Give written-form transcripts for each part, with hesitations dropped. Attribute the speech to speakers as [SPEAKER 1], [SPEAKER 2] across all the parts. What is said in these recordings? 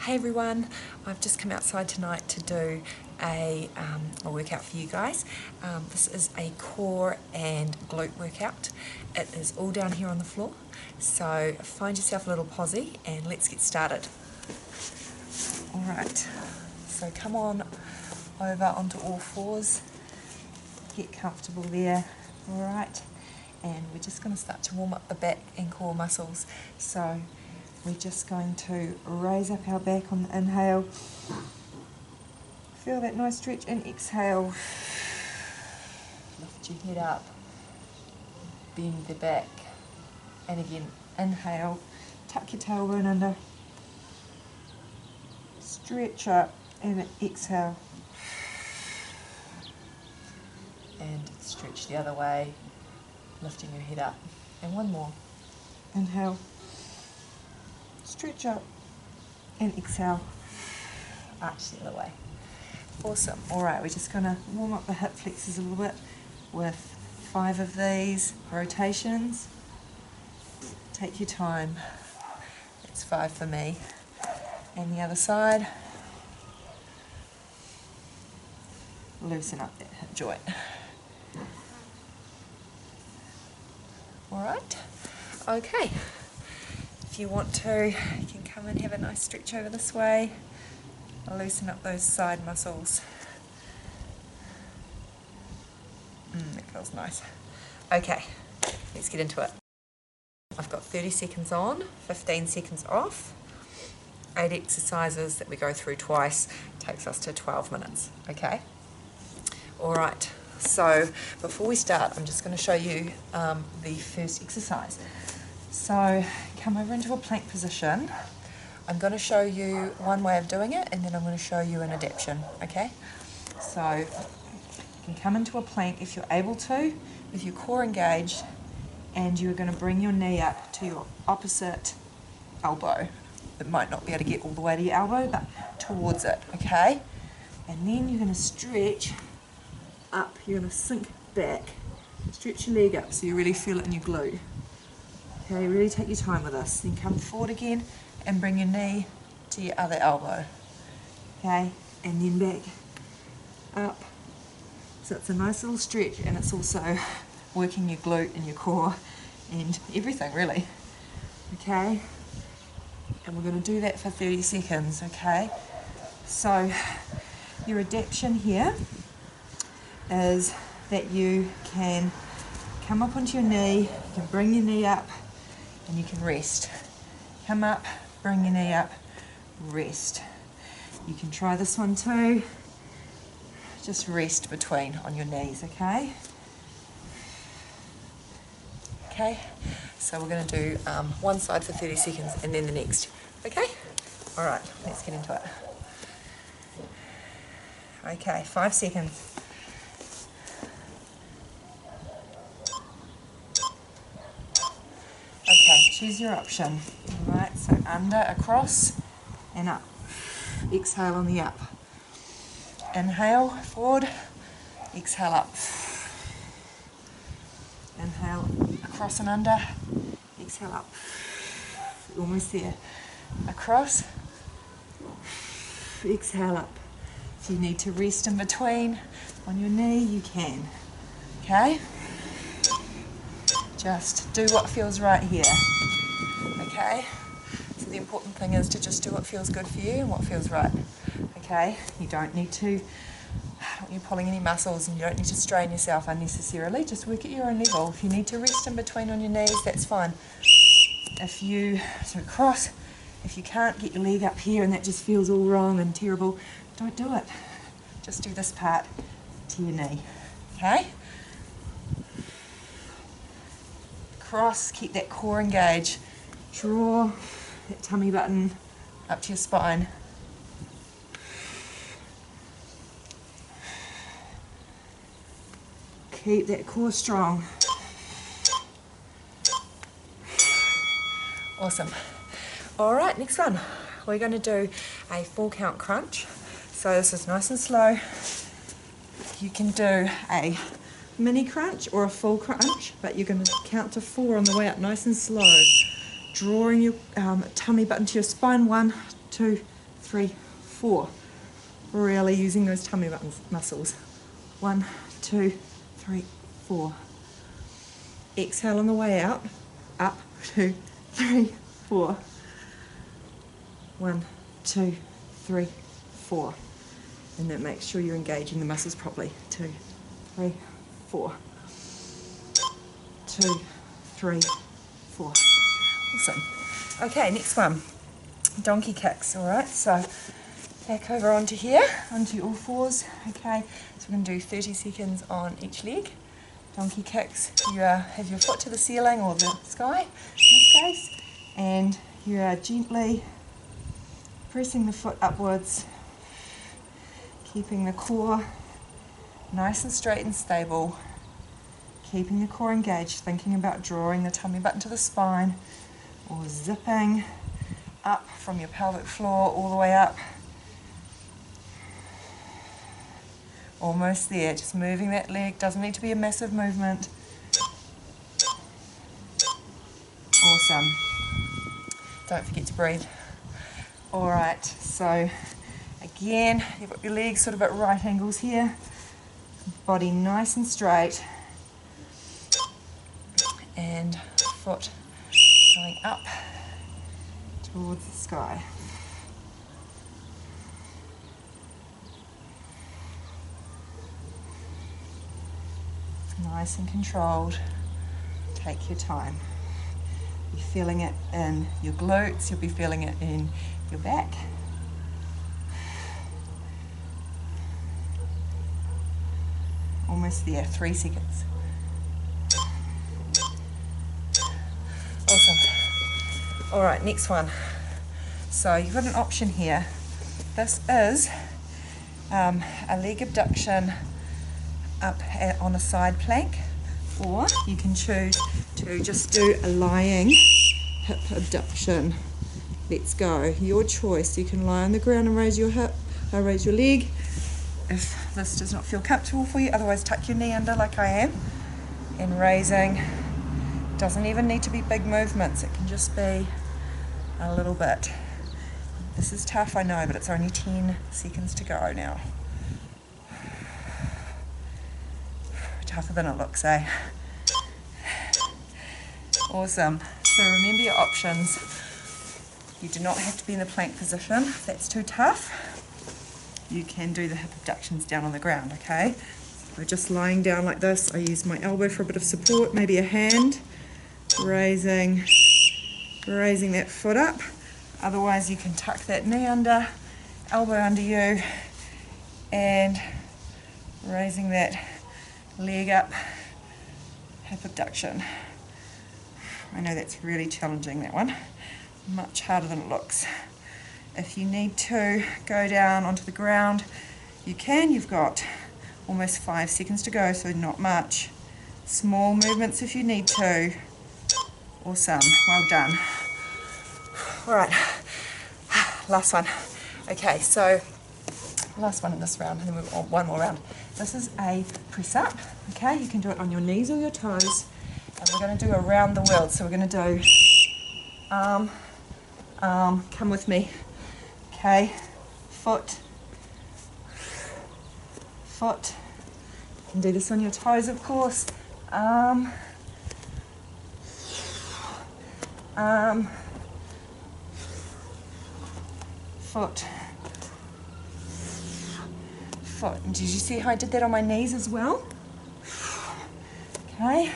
[SPEAKER 1] Hey everyone, I've just come outside tonight to do a workout for you guys. This is a core and glute workout. It is all down here on the floor, so find yourself a little posy and let's get started. Alright, so come on over onto all fours, get comfortable there, alright, and we're just going to start to warm up the back and core muscles. So we're just going to raise up our back on the inhale. Feel that nice stretch and exhale. Lift your head up. Bend the back. And again, inhale. Tuck your tailbone under. Stretch up and exhale. And stretch the other way. Lifting your head up. And one more. Inhale. Stretch up and exhale, arch the other way. Awesome. Alright, we're just going to warm up the hip flexors a little bit with 5 of these rotations. Take your time. It's 5 for me. And the other side. Loosen up that hip joint. Alright, okay. If you want to, you can come and have a nice stretch over this way. I'll loosen up those side muscles. That feels nice. Okay, let's get into it. I've got 30 seconds on, 15 seconds off. 8 exercises that we go through twice. Takes us to 12 minutes, okay? Alright, so before we start, I'm just going to show you the first exercise. So come over into a plank position. I'm going to show you one way of doing it and then I'm going to show you an adaptation, okay? So you can come into a plank if you're able to, with your core engaged, and you're going to bring your knee up to your opposite elbow. It might not be able to get all the way to your elbow, but towards it, okay? And then you're going to stretch up, you're going to sink back, stretch your leg up so you really feel it in your glute. Okay, really take your time with this. Then come forward again and bring your knee to your other elbow. Okay, and then back up. So it's a nice little stretch and it's also working your glute and your core and everything really. Okay, and we're going to do that for 30 seconds, okay? So your adaptation here is that you can come up onto your knee, you can bring your knee up, and you can rest. Come up, bring your knee up, rest. You can try this one too. Just rest between on your knees, okay? Okay, so we're going to do one side for 30 seconds and then the next, okay? Alright, let's get into it. Okay, 5 seconds. Choose your option. Alright, so under, across, and up. Exhale on the up. Inhale, forward. Exhale up. Inhale, across and under. Exhale up. Almost there. Across. Exhale up. If you need to rest in between on your knee, you can. Okay? Just do what feels right here. Okay, so the important thing is to just do what feels good for you and what feels right. Okay, you don't need to, you're pulling any muscles and you don't need to strain yourself unnecessarily. Just work at your own level. If you need to rest in between on your knees, that's fine. If you cross, if you can't get your leg up here and that just feels all wrong and terrible, don't do it. Just do this part to your knee. Okay. Cross, keep that core engaged. Draw that tummy button up to your spine. Keep that core strong. Awesome. Alright, next one. We're going to do a 4 count crunch. So this is nice and slow. You can do a mini crunch or a full crunch, but you're going to count to 4 on the way up, nice and slow. Drawing your tummy button to your spine, 1, 2, 3, 4. Really using those tummy buttons muscles. 1, 2, 3, 4. Exhale on the way out. Up, 2, 3, 4. 1, 2, 3, 4. And that makes sure you're engaging the muscles properly. 2, 3, 4. 2, 3, 4. Awesome. Okay, next one. Donkey kicks, all right? So back over onto here, onto all fours. Okay, so we're going to do 30 seconds on each leg. Donkey kicks, you have your foot to the ceiling or the sky in this case, and you are gently pressing the foot upwards, keeping the core nice and straight and stable, keeping the core engaged, thinking about drawing the tummy button to the spine or zipping up from your pelvic floor all the way up. Almost there, just moving that leg, doesn't need to be a massive movement. Awesome. Don't forget to breathe. Alright, so again, you've got your legs sort of at right angles here, body nice and straight, and foot going up towards the sky. Nice and controlled. Take your time. You're feeling it in your glutes, you'll be feeling it in your back. Almost there, 3 seconds. Awesome. All right, next one. So you've got an option here. This is a leg abduction up on a side plank, or you can choose to just do a lying hip abduction. Let's go. Your choice. You can lie on the ground and raise your hip, raise your leg if this does not feel comfortable for you. Otherwise, tuck your knee under like I am, and raising. Doesn't even need to be big movements. It can just be a little bit. This is tough, I know, but it's only 10 seconds to go now. Tougher than it looks, eh? Awesome. So remember your options. You do not have to be in the plank position. If that's too tough, you can do the hip abductions down on the ground, okay? So just lying down like this, I use my elbow for a bit of support, maybe a hand, raising that foot up. Otherwise you can tuck that knee under, elbow under you, and raising that leg up, hip abduction. I know that's really challenging, that one. Much harder than it looks. If you need to go down onto the ground, you can. You've got almost 5 seconds to go, so not much. Small movements if you need to. Awesome, well done. All right, last one. Okay, so last one in this round, and then we've got one more round. This is a press up, okay? You can do it on your knees or your toes, and we're going to do around the world. So we're going to do arm, come with me, okay? Foot, foot. You can do this on your toes, of course. Arm, foot, foot. And did you see how I did that on my knees as well? Okay.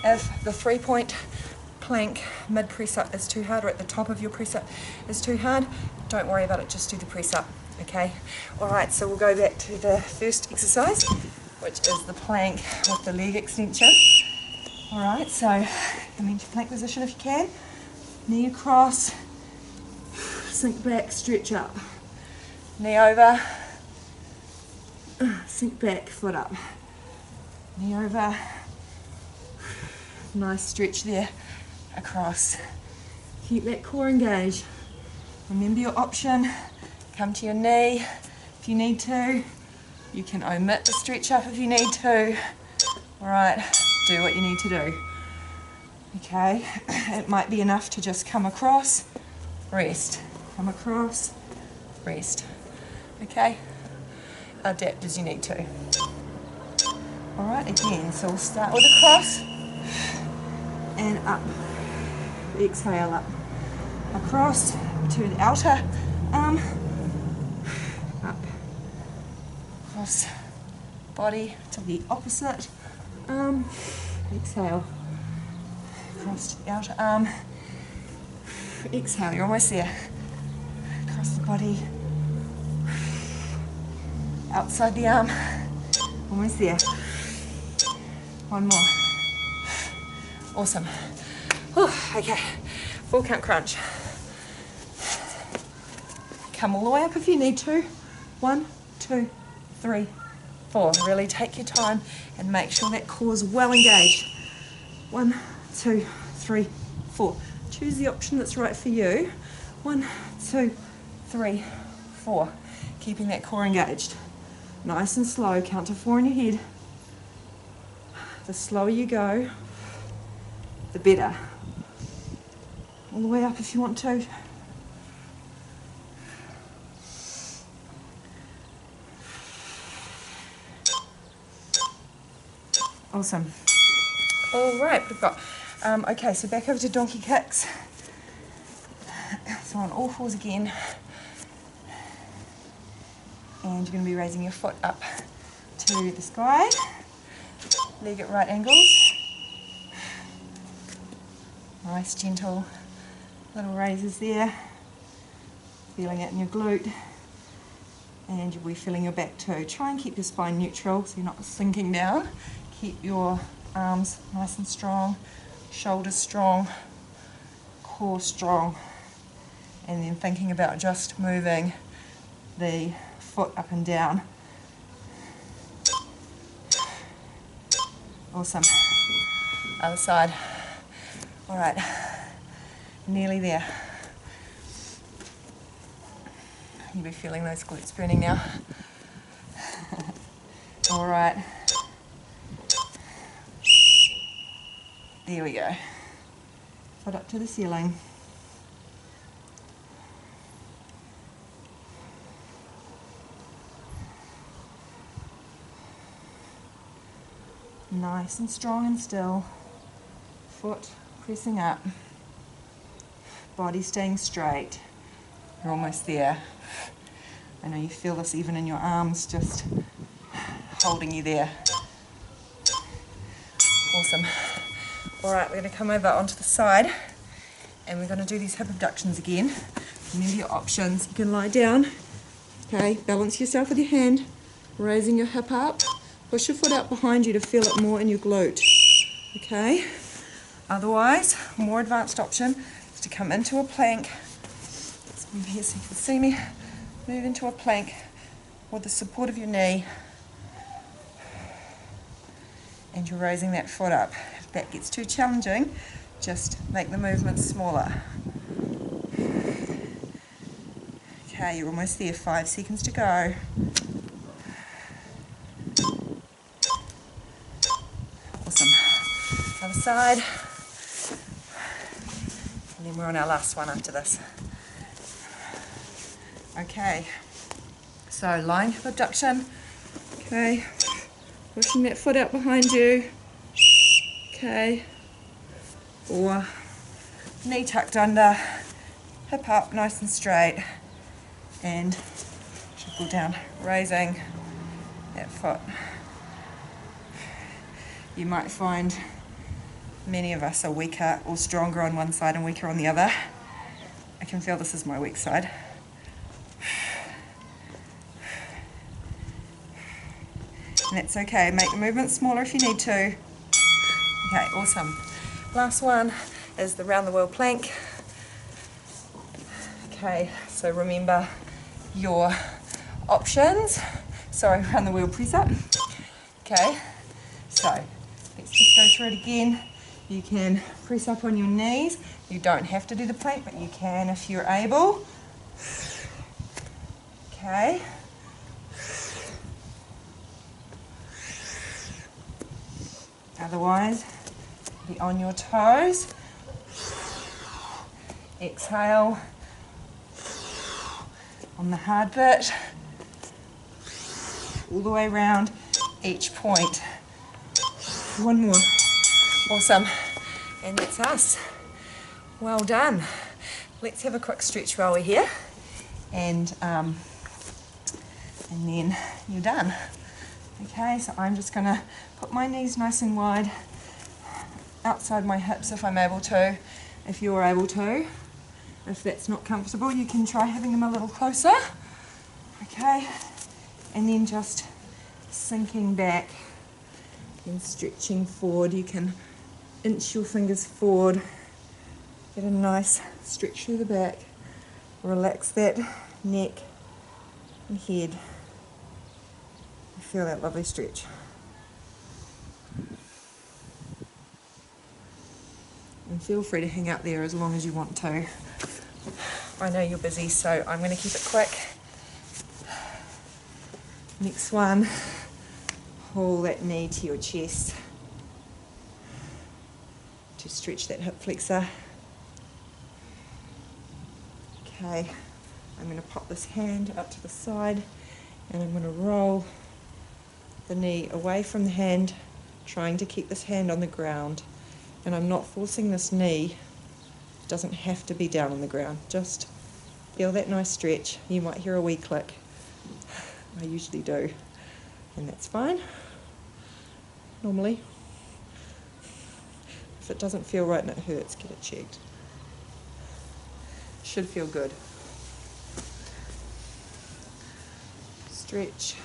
[SPEAKER 1] If the 3-point plank mid press up is too hard, or at the top of your press up is too hard, don't worry about it, just do the press up, okay? All right, so we'll go back to the first exercise, which is the plank with the leg extension. All right, so come into plank position if you can. Knee across, sink back, stretch up. Knee over, sink back, foot up. Knee over, nice stretch there, across. Keep that core engaged. Remember your option, come to your knee if you need to. You can omit the stretch up if you need to. All right, do what you need to do. Okay, it might be enough to just come across, rest, come across, rest. Okay, adapt as you need to. All right, again, so we'll start with a cross and up. Exhale up, across to the outer arm, up, cross, body to the opposite arm, exhale, cross to the outer arm, exhale, you're almost there, across the body, outside the arm, almost there, one more, awesome. Whew, okay, 4 count crunch. Come all the way up if you need to. 1, 2, 3, 4. Really take your time and make sure that core is well engaged. 1, 2, 3, 4. Choose the option that's right for you. 1, 2, 3, 4. Keeping that core engaged. Nice and slow. Count to 4 in your head. The slower you go, the better. All the way up if you want to. Awesome. All right, we've got, okay, so back over to donkey kicks. So on all fours again. And you're going to be raising your foot up to the sky. Leg at right angles. Nice, gentle little raises there. Feeling it in your glute. And you'll be feeling your back too. Try and keep your spine neutral so you're not sinking down. Keep your arms nice and strong, shoulders strong, core strong. And then thinking about just moving the foot up and down. Awesome. Other side. All right, nearly there. You'll be feeling those glutes burning now. All right. There we go. Foot up to the ceiling. Nice and strong and still. Foot pressing up. Body staying straight. You're almost there. I know you feel this even in your arms, just holding you there. Awesome. All right, we're going to come over onto the side and we're going to do these hip abductions again. Remember your options. You can lie down. Okay, balance yourself with your hand, raising your hip up. Push your foot out behind you to feel it more in your glute. Okay. Otherwise, more advanced option is to come into a plank. Let's move here so you can see me. Move into a plank with the support of your knee. And you're raising that foot up. If that gets too challenging, just make the movement smaller. Okay, you're almost there. 5 seconds to go. Awesome. Other side. And then we're on our last one after this. Okay. So lying hip abduction. Okay. Pushing that foot out behind you. Okay. Or knee tucked under. Hip up nice and straight. And trickle down. Raising that foot. You might find many of us are weaker or stronger on one side and weaker on the other. I can feel this is my weak side. And that's okay. Make the movement smaller if you need to. Okay, awesome. Last one is the round the world plank. Okay, so remember your options. Sorry, round the world press up. Okay, so let's just go through it again. You can press up on your knees. You don't have to do the plank, but you can if you're able. Okay. Otherwise, Be on your toes. Exhale on the hard bit, all the way around each point. One more. Awesome. And that's us. Well done. Let's have a quick stretch while we're here, and then you're done. Okay, so I'm just going to put my knees nice and wide outside my hips if I'm able to. If you're able to. If that's not comfortable, you can try having them a little closer. Okay, and then just sinking back and stretching forward. You can inch your fingers forward, get a nice stretch through the back, relax that neck and head. Feel that lovely stretch. And feel free to hang out there as long as you want to. I know you're busy, so I'm going to keep it quick. Next one, pull that knee to your chest to stretch that hip flexor. Okay, I'm going to pop this hand up to the side and I'm going to roll the knee away from the hand, trying to keep this hand on the ground. And I'm not forcing this knee. It doesn't have to be down on the ground. Just feel that nice stretch. You might hear a wee click. I usually do. And that's fine. Normally. If it doesn't feel right and it hurts, get it checked. Should feel good. Stretch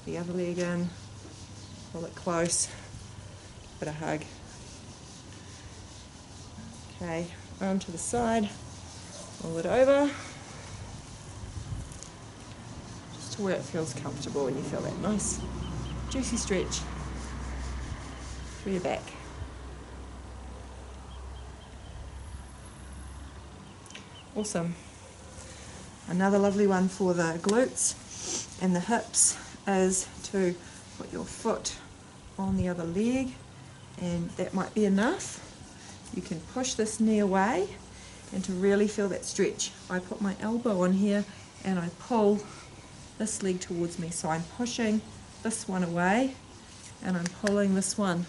[SPEAKER 1] the other leg in. Pull it close. Give it a hug. Okay, arm to the side, roll it over, just to where it feels comfortable and you feel that nice, juicy stretch through your back. Awesome. Another lovely one for the glutes and the hips is to put your foot on the other leg, and that might be enough. You can push this knee away, and to really feel that stretch, I put my elbow on here and I pull this leg towards me. So I'm pushing this one away and I'm pulling this one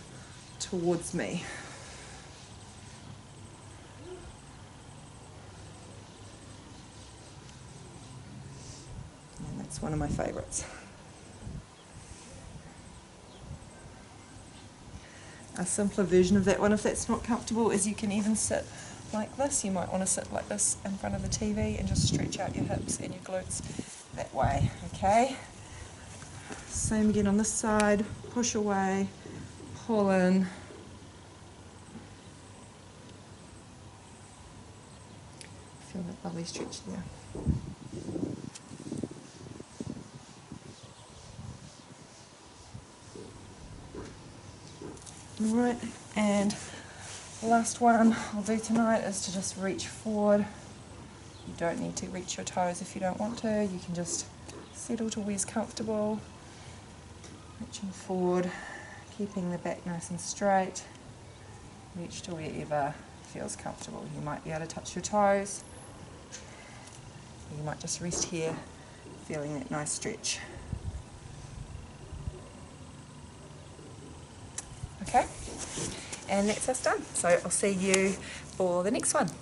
[SPEAKER 1] towards me. And that's one of my favorites. A simpler version of that one, if that's not comfortable, is you can even sit like this. You might want to sit like this in front of the TV and just stretch out your hips and your glutes that way, okay? Same again on this side, push away, pull in. Feel that lovely stretch there. Alright, and the last one I'll do tonight is to just reach forward. You don't need to reach your toes if you don't want to. You can just settle to where's comfortable. Reaching forward, keeping the back nice and straight. Reach to wherever feels comfortable. You might be able to touch your toes. You might just rest here, feeling that nice stretch. Okay, and that's us done. So I'll see you for the next one.